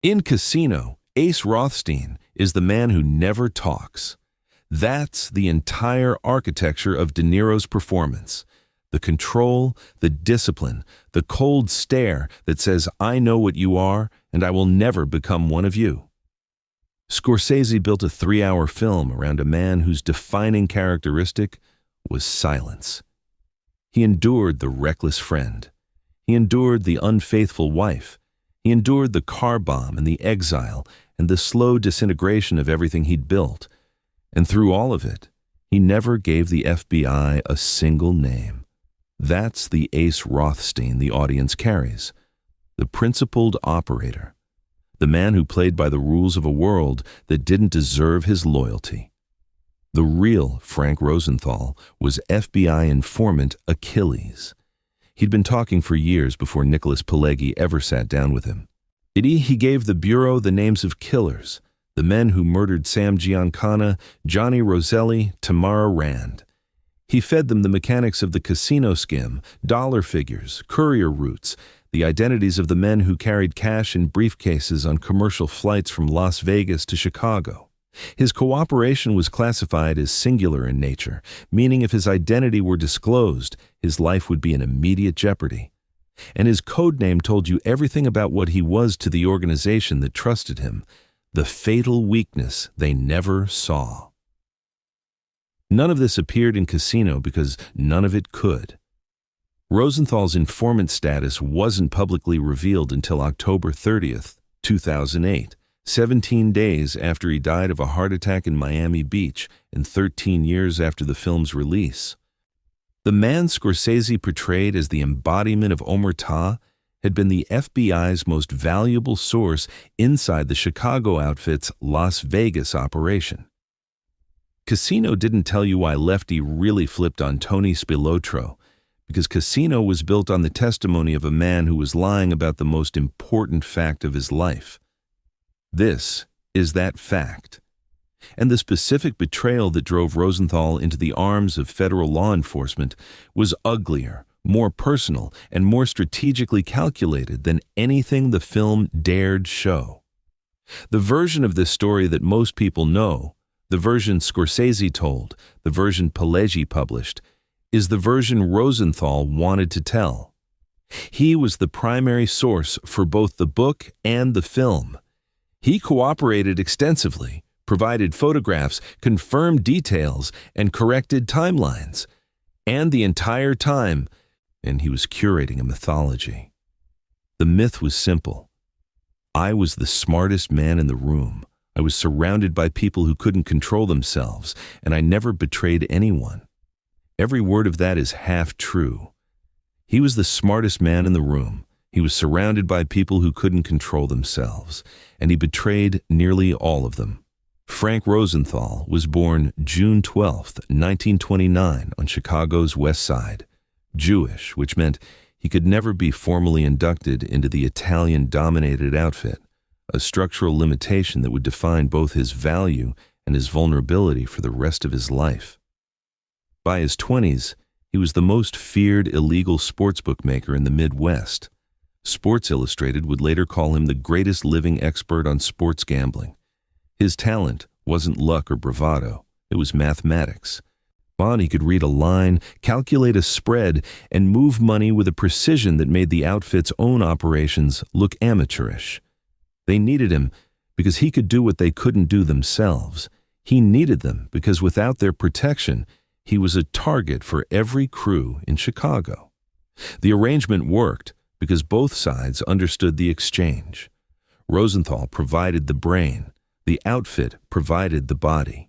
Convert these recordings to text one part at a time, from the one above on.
In Casino, Ace Rothstein is the man who never talks. That's the entire architecture of De Niro's performance. The control, the discipline, the cold stare that says, "I know what you are, and I will never become one of you." Scorsese built a 3-hour film around a man whose defining characteristic was silence. He endured the reckless friend. He endured the unfaithful wife. He endured the car bomb and the exile and the slow disintegration of everything he'd built. And through all of it, he never gave the FBI a single name. That's the Ace Rothstein the audience carries. The principled operator. The man who played by the rules of a world that didn't deserve his loyalty. The real Frank Rosenthal was FBI informant Achilles. He'd been talking for years before Nicholas Pileggi ever sat down with him. He gave the Bureau the names of killers, the men who murdered Sam Giancana, Johnny Roselli, Tamara Rand. He fed them the mechanics of the casino skim, dollar figures, courier routes, the identities of the men who carried cash in briefcases on commercial flights from Las Vegas to Chicago. His cooperation was classified as singular in nature, meaning if his identity were disclosed, his life would be in immediate jeopardy. And his code name told you everything about what he was to the organization that trusted him, the fatal weakness they never saw. None of this appeared in Casino because none of it could. Rosenthal's informant status wasn't publicly revealed until October 30th, 2008, 17 days after he died of a heart attack in Miami Beach and 13 years after the film's release. The man Scorsese portrayed as the embodiment of omerta had been the FBI's most valuable source inside the Chicago outfit's Las Vegas operation. Casino didn't tell you why Lefty really flipped on Tony Spilotro, because Casino was built on the testimony of a man who was lying about the most important fact of his life. This is that fact. And the specific betrayal that drove Rosenthal into the arms of federal law enforcement was uglier, more personal, and more strategically calculated than anything the film dared show. The version of this story that most people know, the version Scorsese told, the version Pileggi published, is the version Rosenthal wanted to tell. He was the primary source for both the book and the film. He cooperated extensively, provided photographs, confirmed details, and corrected timelines. And the entire time, and he was curating a mythology. The myth was simple. I was the smartest man in the room. I was surrounded by people who couldn't control themselves, and I never betrayed anyone. Every word of that is half true. He was the smartest man in the room. He was surrounded by people who couldn't control themselves, and he betrayed nearly all of them. Frank Rosenthal was born June 12, 1929, on Chicago's West Side. Jewish, which meant he could never be formally inducted into the Italian-dominated outfit, a structural limitation that would define both his value and his vulnerability for the rest of his life. By his 20s, he was the most feared illegal sportsbook maker in the Midwest. Sports Illustrated would later call him the greatest living expert on sports gambling. His talent wasn't luck or bravado, it was mathematics. He could read a line, calculate a spread, and move money with a precision that made the outfit's own operations look amateurish. They needed him because he could do what they couldn't do themselves. He needed them because without their protection, he was a target for every crew in Chicago. The arrangement worked because both sides understood the exchange. Rosenthal provided the brain. The outfit provided the body.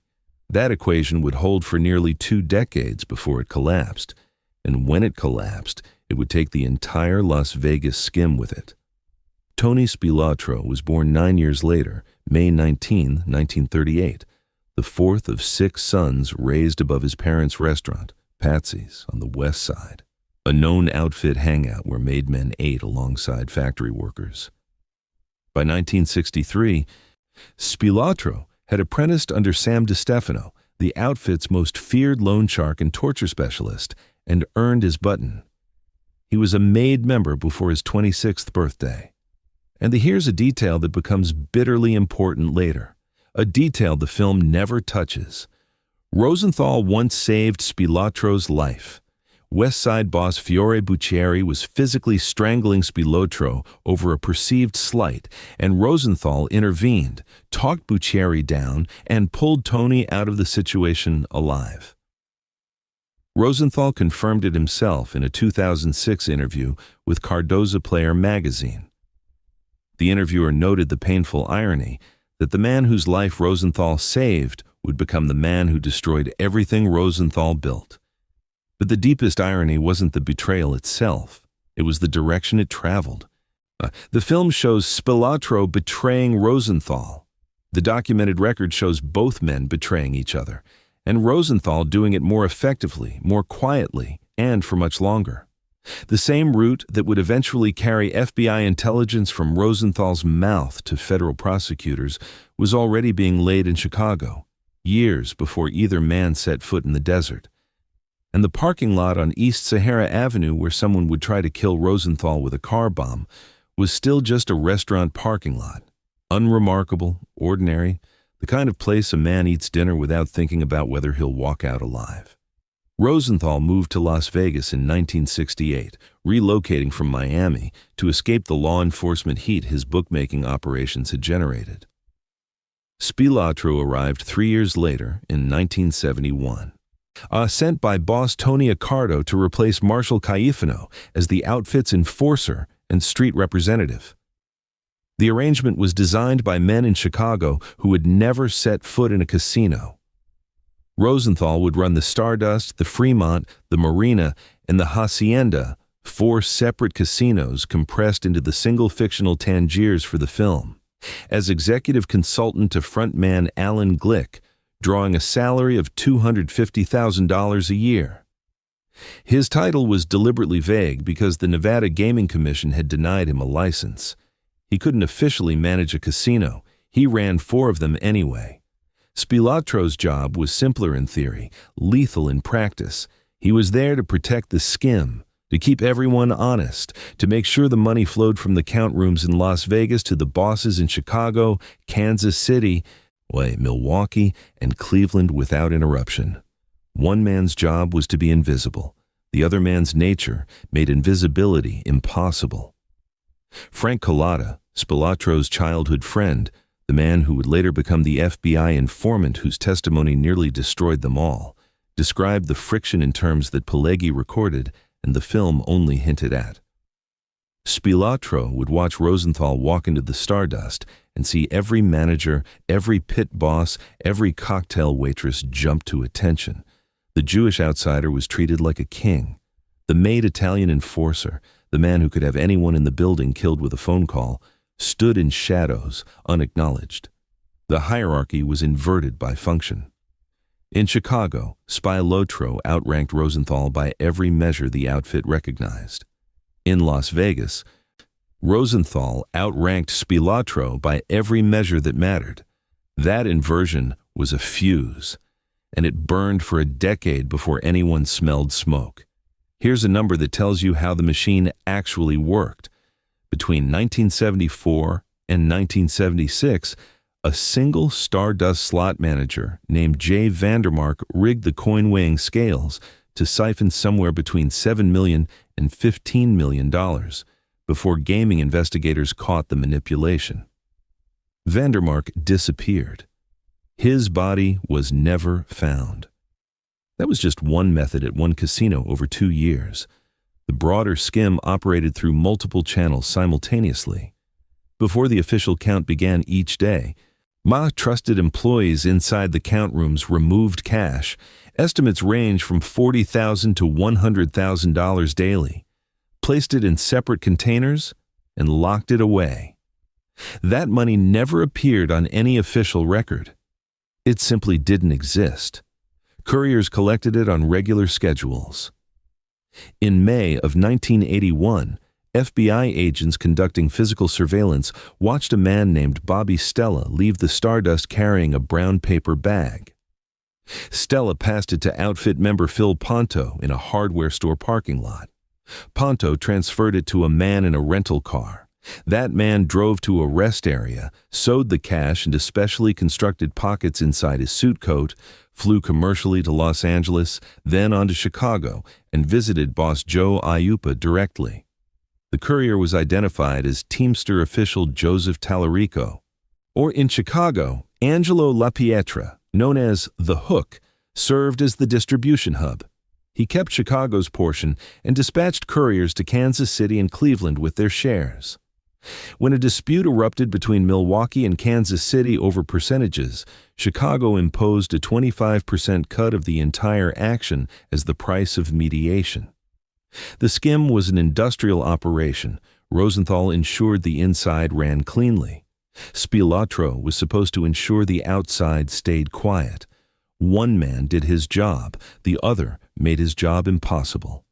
That equation would hold for nearly 2 decades before it collapsed. And when it collapsed, it would take the entire Las Vegas skim with it. Tony Spilotro was born 9 years later, May 19, 1938, the fourth of 6 sons raised above his parents' restaurant, Patsy's, on the West Side, a known outfit hangout where made men ate alongside factory workers. By 1963, Spilotro had apprenticed under Sam DiStefano, the outfit's most feared loan shark and torture specialist, and earned his button. He was a made member before his 26th birthday. And here's a detail that becomes bitterly important later, a detail the film never touches. Rosenthal once saved Spilotro's life. West Side boss Fiore Buccieri was physically strangling Spilotro over a perceived slight, and Rosenthal intervened, talked Buccieri down, and pulled Tony out of the situation alive. Rosenthal confirmed it himself in a 2006 interview with Cardoza Player magazine. The interviewer noted the painful irony that the man whose life Rosenthal saved would become the man who destroyed everything Rosenthal built. But the deepest irony wasn't the betrayal itself, it was the direction it traveled. The film shows Spilotro betraying Rosenthal. The documented record shows both men betraying each other, and Rosenthal doing it more effectively, more quietly, and for much longer. The same route that would eventually carry FBI intelligence from Rosenthal's mouth to federal prosecutors was already being laid in Chicago, years before either man set foot in the desert. And the parking lot on East Sahara Avenue where someone would try to kill Rosenthal with a car bomb was still just a restaurant parking lot. Unremarkable, ordinary, the kind of place a man eats dinner without thinking about whether he'll walk out alive. Rosenthal moved to Las Vegas in 1968, relocating from Miami to escape the law enforcement heat his bookmaking operations had generated. Spilotro arrived 3 years later in 1971. Sent by boss Tony Accardo to replace Marshal Caifano as the outfit's enforcer and street representative. The arrangement was designed by men in Chicago who had never set foot in a casino. Rosenthal would run the Stardust, the Fremont, the Marina, and the Hacienda, 4 separate casinos compressed into the single fictional Tangiers for the film, as executive consultant to frontman Alan Glick, drawing a salary of $250,000 a year. His title was deliberately vague because the Nevada Gaming Commission had denied him a license. He couldn't officially manage a casino. He ran 4 of them anyway. Spilotro's job was simpler in theory, lethal in practice. He was there to protect the skim, to keep everyone honest, to make sure the money flowed from the count rooms in Las Vegas to the bosses in Chicago, Kansas City, Milwaukee, and Cleveland without interruption. One man's job was to be invisible. The other man's nature made invisibility impossible. Frank Collada, Spilotro's childhood friend, the man who would later become the FBI informant whose testimony nearly destroyed them all, described the friction in terms that Pileggi recorded and the film only hinted at. Spilotro would watch Rosenthal walk into the Stardust and see every manager, every pit boss, every cocktail waitress jump to attention. The Jewish outsider was treated like a king. The maid Italian enforcer, the man who could have anyone in the building killed with a phone call, stood in shadows, unacknowledged. The hierarchy was inverted by function. In Chicago, Spilotro outranked Rosenthal by every measure the outfit recognized. In Las Vegas, Rosenthal outranked Spilotro by every measure that mattered. That inversion was a fuse, and it burned for a decade before anyone smelled smoke. Here's a number that tells you how the machine actually worked. Between 1974 and 1976, a single Stardust slot manager named Jay Vandermark rigged the coin-weighing scales to siphon somewhere between $7 million and $15 million before gaming investigators caught the manipulation. Vandermark disappeared. His body was never found. That was just one method at one casino over 2 years. The broader skim operated through multiple channels simultaneously. Before the official count began each day, trusted employees inside the count rooms removed cash. Estimates range from $40,000 to $100,000 daily, placed it in separate containers, and locked it away. That money never appeared on any official record. It simply didn't exist. Couriers collected it on regular schedules. In May of 1981, FBI agents conducting physical surveillance watched a man named Bobby Stella leave the Stardust carrying a brown paper bag. Stella passed it to outfit member Phil Ponto in a hardware store parking lot. Ponto transferred it to a man in a rental car. That man drove to a rest area, sewed the cash into specially constructed pockets inside his suit coat, flew commercially to Los Angeles, then on to Chicago, and visited boss Joe Iuppa directly. The courier was identified as Teamster official Joseph Tallarico. Or in Chicago, Angelo LaPietra, known as The Hook, served as the distribution hub. He kept Chicago's portion and dispatched couriers to Kansas City and Cleveland with their shares. When a dispute erupted between Milwaukee and Kansas City over percentages, Chicago imposed a 25% cut of the entire action as the price of mediation. The skim was an industrial operation. Rosenthal ensured the inside ran cleanly. Spilotro was supposed to ensure the outside stayed quiet. One man did his job, the other made his job impossible.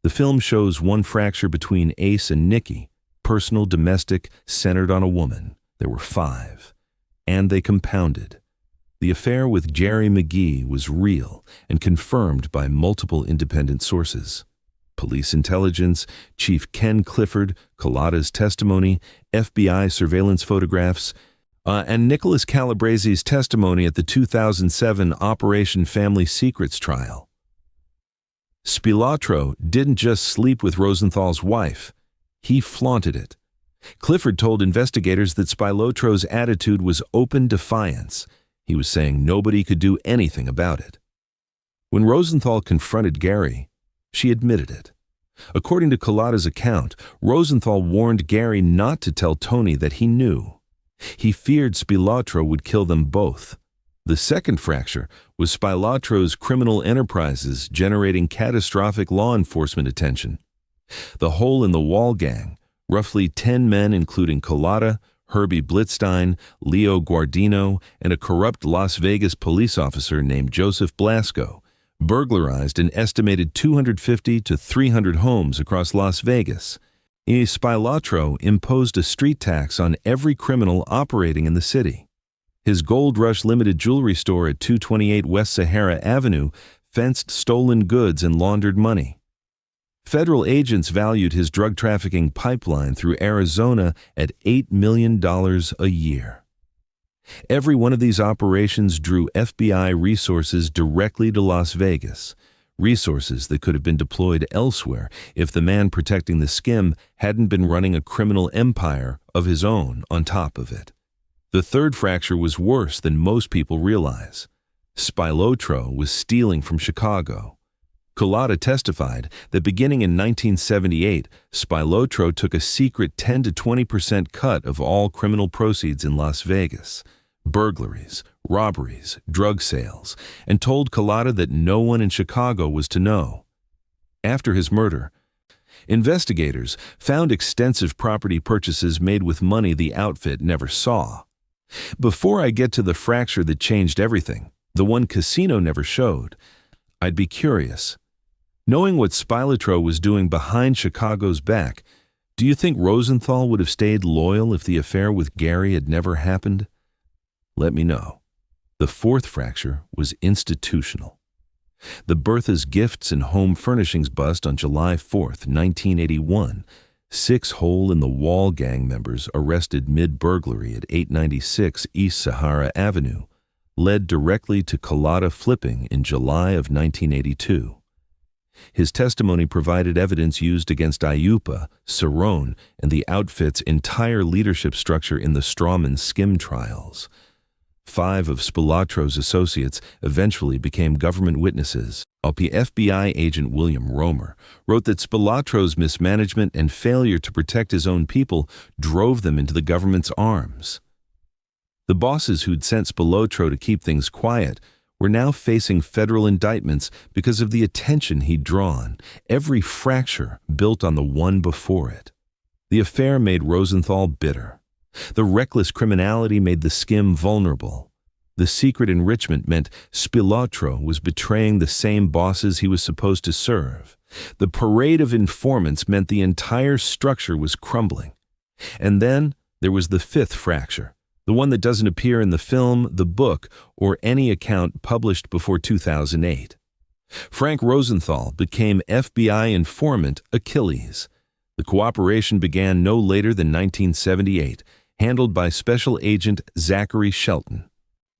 The film shows one fracture between Ace and Nicky, personal, domestic, centered on a woman. There were 5. And they compounded. The affair with Geri McGee was real and confirmed by multiple independent sources. Police intelligence, Chief Ken Clifford, Collada's testimony, FBI surveillance photographs, and Nicholas Calabrese's testimony at the 2007 Operation Family Secrets trial. Spilotro didn't just sleep with Rosenthal's wife. He flaunted it. Clifford told investigators that Spilotro's attitude was open defiance. He was saying nobody could do anything about it. When Rosenthal confronted Geri, she admitted it. According to Collada's account, Rosenthal warned Geri not to tell Tony that he knew. He feared Spilotro would kill them both. The second fracture was Spilotro's criminal enterprises generating catastrophic law enforcement attention. The hole-in-the-wall gang, roughly 10 men including Collada, Herbie Blitzstein, Leo Guardino, and a corrupt Las Vegas police officer named Joseph Blasco, burglarized an estimated 250 to 300 homes across Las Vegas. Spilotro imposed a street tax on every criminal operating in the city. His Gold Rush limited jewelry store at 228 West Sahara Avenue fenced stolen goods and laundered money. Federal agents valued his drug trafficking pipeline through Arizona at $8 million a year. Every one of these operations drew FBI resources directly to Las Vegas, resources that could have been deployed elsewhere if the man protecting the skim hadn't been running a criminal empire of his own on top of it. The third fracture was worse than most people realize. Spilotro was stealing from Chicago. Collada testified that beginning in 1978, Spilotro took a secret 10 to 20% cut of all criminal proceeds in Las Vegas, burglaries, robberies, drug sales, and told Collada that no one in Chicago was to know. After his murder, investigators found extensive property purchases made with money the outfit never saw. Before I get to the fracture that changed everything, the one casino never showed, I'd be curious. Knowing what Spilotro was doing behind Chicago's back, do you think Rosenthal would have stayed loyal if the affair with Geri had never happened? Let me know. The fourth fracture was institutional. The Bertha's Gifts and Home Furnishings bust on July 4, 1981. 6 hole-in-the-wall gang members arrested mid-burglary at 896 East Sahara Avenue led directly to Collada flipping in July of 1982. His testimony provided evidence used against Iuppa, Cerrone, and the outfit's entire leadership structure in the Strawman skim trials. 5 of Spilotro's associates eventually became government witnesses. FBI agent William Romer wrote that Spilotro's mismanagement and failure to protect his own people drove them into the government's arms. The bosses who'd sent Spilotro to keep things quiet were now facing federal indictments because of the attention he'd drawn, every fracture built on the one before it. The affair made Rosenthal bitter. The reckless criminality made the skim vulnerable. The secret enrichment meant Spilotro was betraying the same bosses he was supposed to serve. The parade of informants meant the entire structure was crumbling. And then there was the fifth fracture, the one that doesn't appear in the film, the book, or any account published before 2008. Frank Rosenthal became FBI informant Achilles. The cooperation began no later than 1978, handled by Special Agent Zachary Shelton.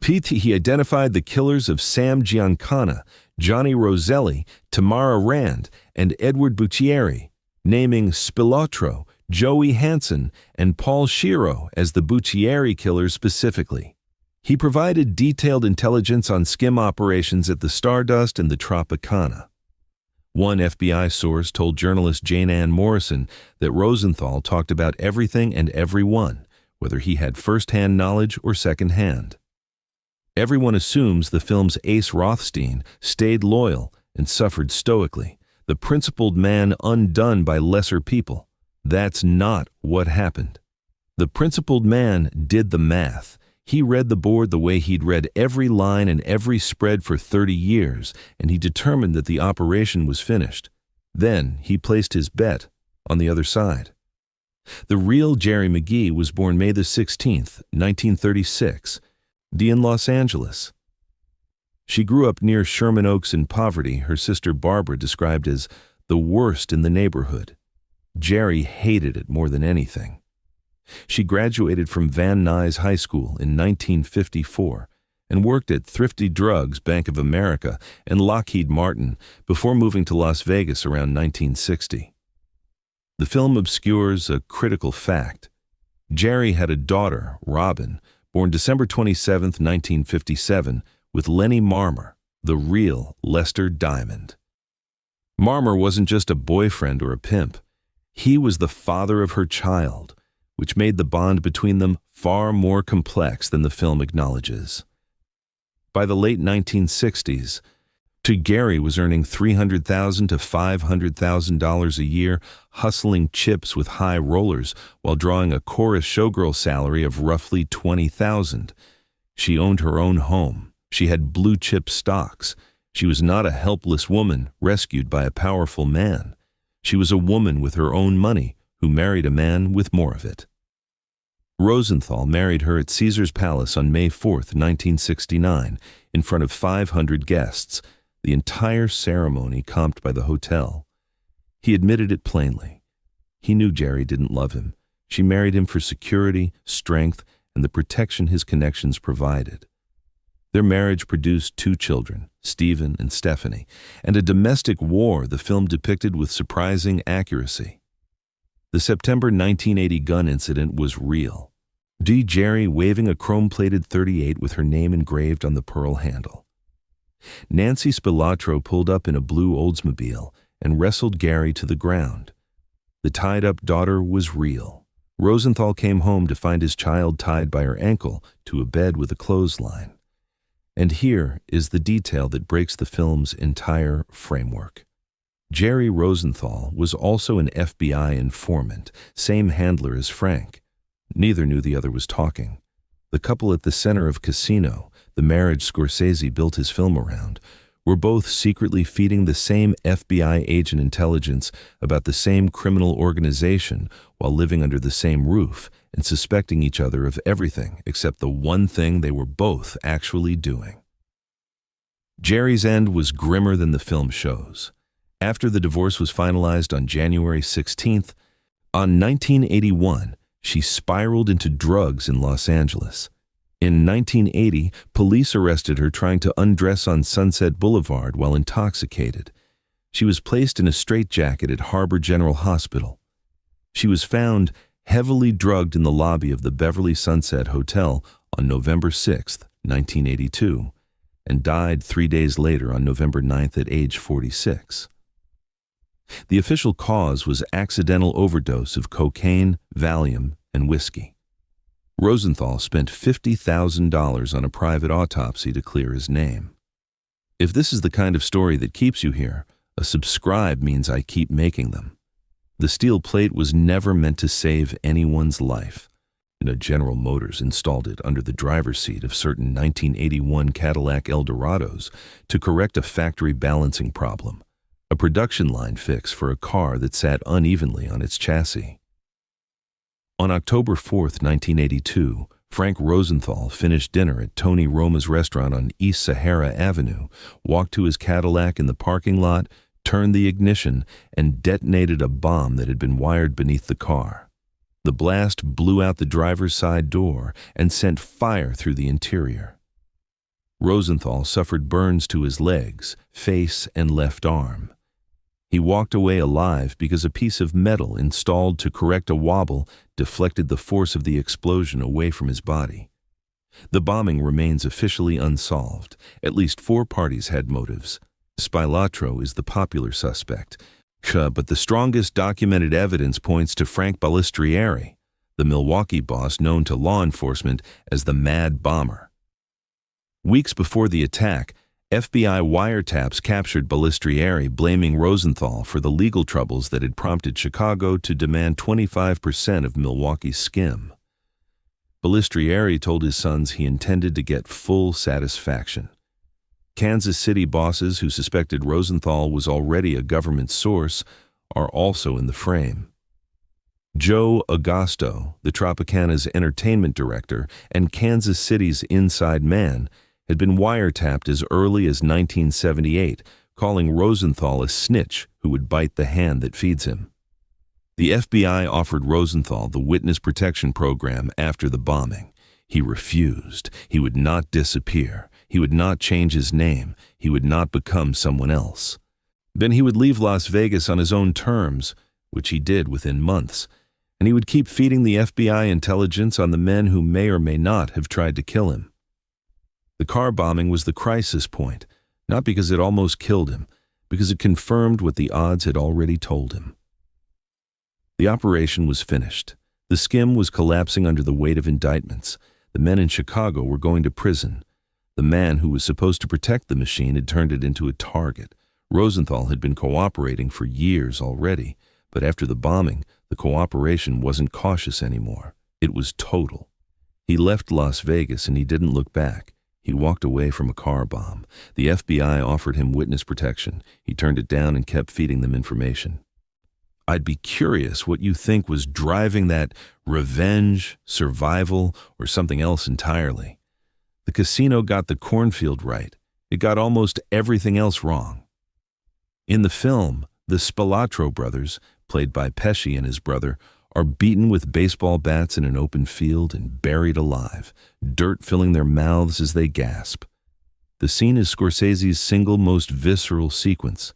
He identified the killers of Sam Giancana, Johnny Roselli, Tamara Rand, and Edward Buccieri, naming Spilotro, Joey Hansen, and Paul Shiro as the Buccieri killers specifically. He provided detailed intelligence on skim operations at the Stardust and the Tropicana. One FBI source told journalist Jane Ann Morrison that Rosenthal talked about everything and everyone, whether he had first-hand knowledge or second-hand. Everyone assumes the film's Ace Rothstein stayed loyal and suffered stoically, the principled man undone by lesser people. That's not what happened. The principled man did the math. He read the board the way he'd read every line and every spread for 30 years, and he determined that the operation was finished. Then he placed his bet on the other side. The real Geri McGee was born May 16, 1936, in Los Angeles. She grew up near Sherman Oaks in poverty her sister Barbara described as the worst in the neighborhood. Geri hated it more than anything. She graduated from Van Nuys High School in 1954 and worked at Thrifty Drugs, Bank of America, and Lockheed Martin before moving to Las Vegas around 1960. The film obscures a critical fact. Geri had a daughter, Robin, born December 27, 1957, with Lenny Marmer, the real Lester Diamond. Marmer wasn't just a boyfriend or a pimp. He was the father of her child, which made the bond between them far more complex than the film acknowledges. By the late 1960s, Geri was earning $300,000 to $500,000 a year, hustling chips with high rollers while drawing a chorus showgirl salary of roughly $20,000. She owned her own home. She had blue-chip stocks. She was not a helpless woman rescued by a powerful man. She was a woman with her own money who married a man with more of it. Rosenthal married her at Caesar's Palace on May 4, 1969, in front of 500 guests, the entire ceremony comped by the hotel. He admitted it plainly. He knew Geri didn't love him. She married him for security, strength, and the protection his connections provided. Their marriage produced 2 children, Stephen and Stephanie, and a domestic war the film depicted with surprising accuracy. The September 1980 gun incident was real. Geri waving a chrome-plated .38 with her name engraved on the pearl handle. Nancy Spilotro pulled up in a blue Oldsmobile and wrestled Geri to the ground. The tied-up daughter was real. Rosenthal came home to find his child tied by her ankle to a bed with a clothesline. And here is the detail that breaks the film's entire framework. Geri Rosenthal was also an FBI informant, same handler as Frank. Neither knew the other was talking. The couple at the center of Casino, the marriage Scorsese built his film around, were both secretly feeding the same FBI agent intelligence about the same criminal organization while living under the same roof and suspecting each other of everything except the one thing they were both actually doing. Geri's end was grimmer than the film shows. After the divorce was finalized on January 16th, on 1981, she spiraled into drugs in Los Angeles. In 1980, police arrested her trying to undress on Sunset Boulevard while intoxicated. She was placed in a straitjacket at Harbor General Hospital. She was found heavily drugged in the lobby of the Beverly Sunset Hotel on November 6, 1982, and died 3 days later on November 9th at age 46. The official cause was accidental overdose of cocaine, Valium, and whiskey. Rosenthal spent $50,000 on a private autopsy to clear his name. If this is the kind of story that keeps you here, a subscribe means I keep making them. The steel plate was never meant to save anyone's life. General Motors installed it under the driver's seat of certain 1981 Cadillac Eldorados to correct a factory balancing problem, a production line fix for a car that sat unevenly on its chassis. On October 4, 1982, Frank Rosenthal finished dinner at Tony Roma's restaurant on East Sahara Avenue, walked to his Cadillac in the parking lot, turned the ignition, and detonated a bomb that had been wired beneath the car. The blast blew out the driver's side door and sent fire through the interior. Rosenthal suffered burns to his legs, face, and left arm. He walked away alive because a piece of metal installed to correct a wobble deflected the force of the explosion away from his body. The bombing remains officially unsolved. At least 4 parties had motives. Spilotro is the popular suspect, but the strongest documented evidence points to Frank Balistrieri, the Milwaukee boss known to law enforcement as the Mad Bomber. Weeks before the attack, FBI wiretaps captured Balistrieri, blaming Rosenthal for the legal troubles that had prompted Chicago to demand 25% of Milwaukee's skim. Balistrieri told his sons he intended to get full satisfaction. Kansas City bosses who suspected Rosenthal was already a government source are also in the frame. Joe Agosto, the Tropicana's entertainment director and Kansas City's inside man, had been wiretapped as early as 1978, calling Rosenthal a snitch who would bite the hand that feeds him. The FBI offered Rosenthal the witness protection program after the bombing. He refused. He would not disappear. He would not change his name. He would not become someone else. Then he would leave Las Vegas on his own terms, which he did within months, and he would keep feeding the FBI intelligence on the men who may or may not have tried to kill him. The car bombing was the crisis point, not because it almost killed him, because it confirmed what the odds had already told him. The operation was finished. The skim was collapsing under the weight of indictments. The men in Chicago were going to prison. The man who was supposed to protect the machine had turned it into a target. Rosenthal had been cooperating for years already, but after the bombing, the cooperation wasn't cautious anymore. It was total. He left Las Vegas and he didn't look back. He walked away from a car bomb. The FBI offered him witness protection. He turned it down and kept feeding them information. I'd be curious what you think was driving that revenge, survival, or something else entirely. The casino got the cornfield right. It got almost everything else wrong. In the film, the Spilotro brothers, played by Pesci and his brother, are beaten with baseball bats in an open field and buried alive, dirt filling their mouths as they gasp. The scene is Scorsese's single most visceral sequence.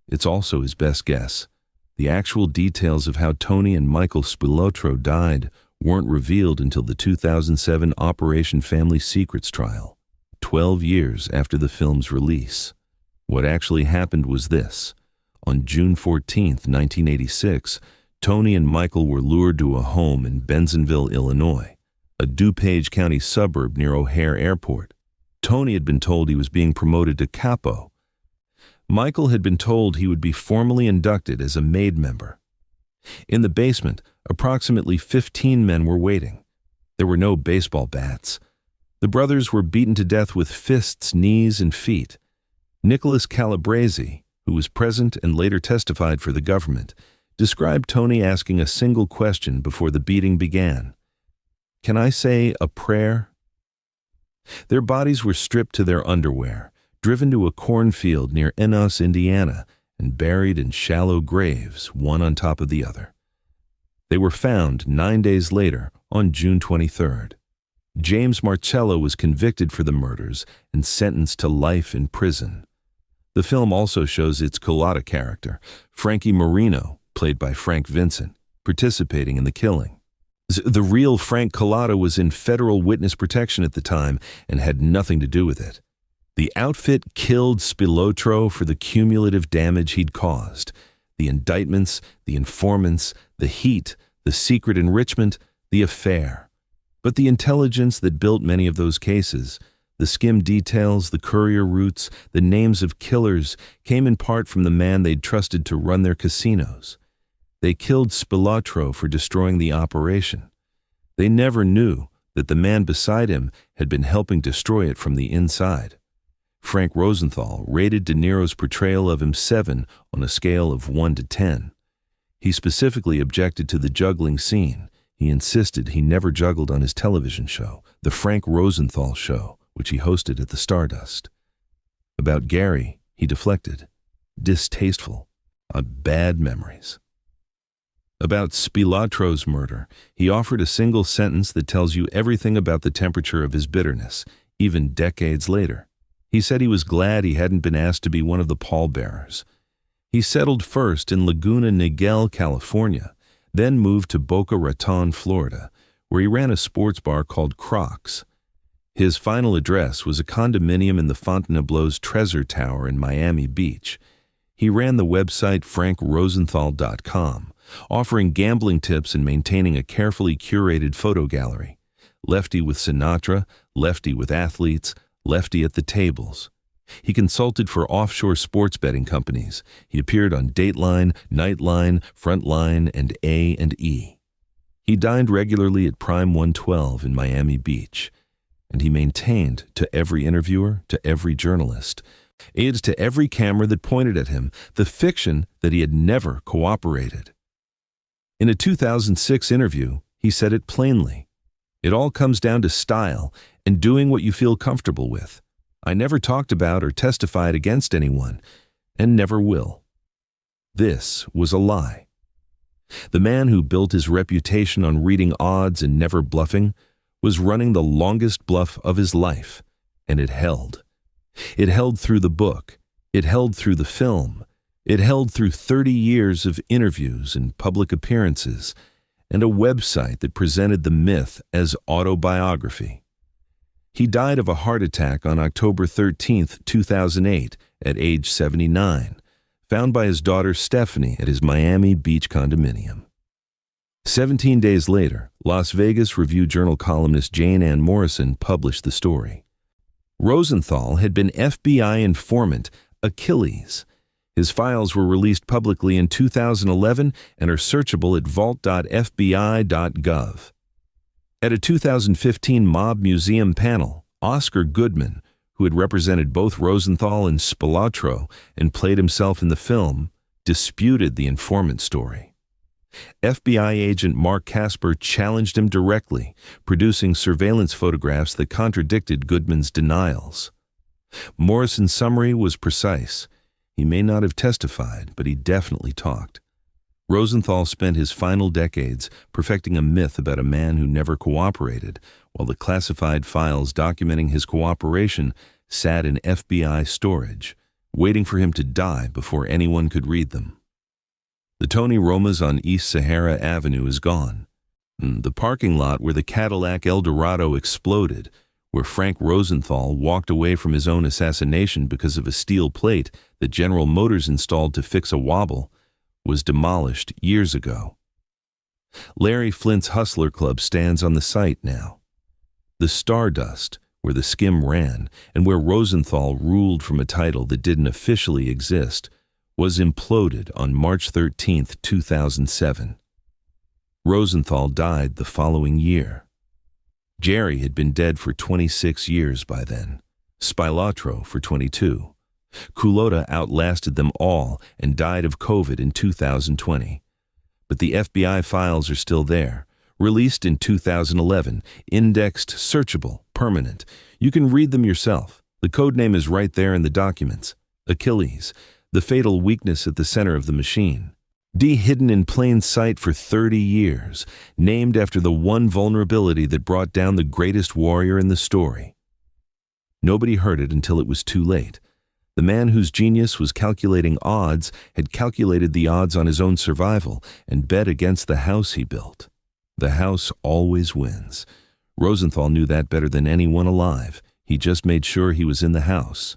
It's also his best guess. The actual details of how Tony and Michael Spilotro died weren't revealed until the 2007 Operation Family Secrets trial, 12 years after the film's release. What actually happened was this. On June 14, 1986, Tony and Michael were lured to a home in Bensenville, Illinois, a DuPage County suburb near O'Hare Airport. Tony had been told he was being promoted to capo. Michael had been told he would be formally inducted as a MAID member. In the basement, approximately 15 men were waiting. There were no baseball bats. The brothers were beaten to death with fists, knees, and feet. Nicholas Calabrese, who was present and later testified for the government, described Tony asking a single question before the beating began. "Can I say a prayer?" Their bodies were stripped to their underwear, driven to a cornfield near Enos, Indiana, and buried in shallow graves, one on top of the other. They were found 9 days later, on June 23rd. James Marcello was convicted for the murders and sentenced to life in prison. The film also shows its Culotta character, Frankie Marino, played by Frank Vincent, participating in the killing. The real Frank Culotta was in federal witness protection at the time and had nothing to do with it. The outfit killed Spilotro for the cumulative damage he'd caused. The indictments, the informants, the heat, the secret enrichment, the affair. But the intelligence that built many of those cases, the skim details, the courier routes, the names of killers, came in part from the man they'd trusted to run their casinos. They killed Spilotro for destroying the operation. They never knew that the man beside him had been helping destroy it from the inside. Frank Rosenthal rated De Niro's portrayal of him 7 on a scale of 1 to 10. He specifically objected to the juggling scene. He insisted he never juggled on his television show, The Frank Rosenthal Show, which he hosted at the Stardust. About Geri, he deflected. distasteful, bad memories. About Spilotro's murder, he offered a single sentence that tells you everything about the temperature of his bitterness, even decades later. He said he was glad he hadn't been asked to be one of the pallbearers. He settled first in Laguna Niguel, California, then moved to Boca Raton, Florida, where he ran a sports bar called Crocs. His final address was a condominium in the Fontainebleau's Treasure Tower in Miami Beach. He ran the website frankrosenthal.com, offering gambling tips and maintaining a carefully curated photo gallery. Lefty with Sinatra, lefty with athletes, lefty at the tables. He consulted for offshore sports betting companies. He appeared on Dateline, Nightline, Frontline, and A&E. He dined regularly at Prime 112 in Miami Beach, and he maintained to every interviewer, to every journalist, and to every camera that pointed at him, the fiction that he had never cooperated. In a 2006 interview, he said it plainly. It all comes down to style and doing what you feel comfortable with. I never talked about or testified against anyone, and never will. This was a lie. The man who built his reputation on reading odds and never bluffing was running the longest bluff of his life, and it held. It held through the book. It held through the film. It held through 30 years of interviews and public appearances, and a website that presented the myth as autobiography. He died of a heart attack on October 13, 2008, at age 79, found by his daughter Stephanie at his Miami Beach condominium. 17 days later, Las Vegas Review-Journal columnist Jane Ann Morrison published the story. Rosenthal had been FBI informant Achilles. His files were released publicly in 2011 and are searchable at vault.fbi.gov. At a 2015 Mob Museum panel, Oscar Goodman, who had represented both Rosenthal and Spilotro and played himself in the film, disputed the informant story. FBI agent Mark Casper challenged him directly, producing surveillance photographs that contradicted Goodman's denials. Morrison's summary was precise. He may not have testified, but he definitely talked. Rosenthal spent his final decades perfecting a myth about a man who never cooperated, while the classified files documenting his cooperation sat in FBI storage, waiting for him to die before anyone could read them. The Tony Roma's on East Sahara Avenue is gone. The parking lot where the Cadillac Eldorado exploded, where Frank Rosenthal walked away from his own assassination because of a steel plate that General Motors installed to fix a wobble, was demolished years ago. Larry Flint's Hustler Club stands on the site now. The Stardust, where the Skim ran and where Rosenthal ruled from a title that didn't officially exist, was imploded on March 13, 2007. Rosenthal died the following year. Geri had been dead for 26 years by then, Spilotro for 22. Culotta outlasted them all and died of COVID in 2020. But the FBI files are still there, released in 2011, indexed, searchable, permanent. You can read them yourself. The codename is right there in the documents. Achilles, the fatal weakness at the center of the machine. Hidden in plain sight for 30 years, named after the one vulnerability that brought down the greatest warrior in the story. Nobody heard it until it was too late. The man whose genius was calculating odds had calculated the odds on his own survival and bet against the house he built. The house always wins. Rosenthal knew that better than anyone alive. He just made sure he was in the house.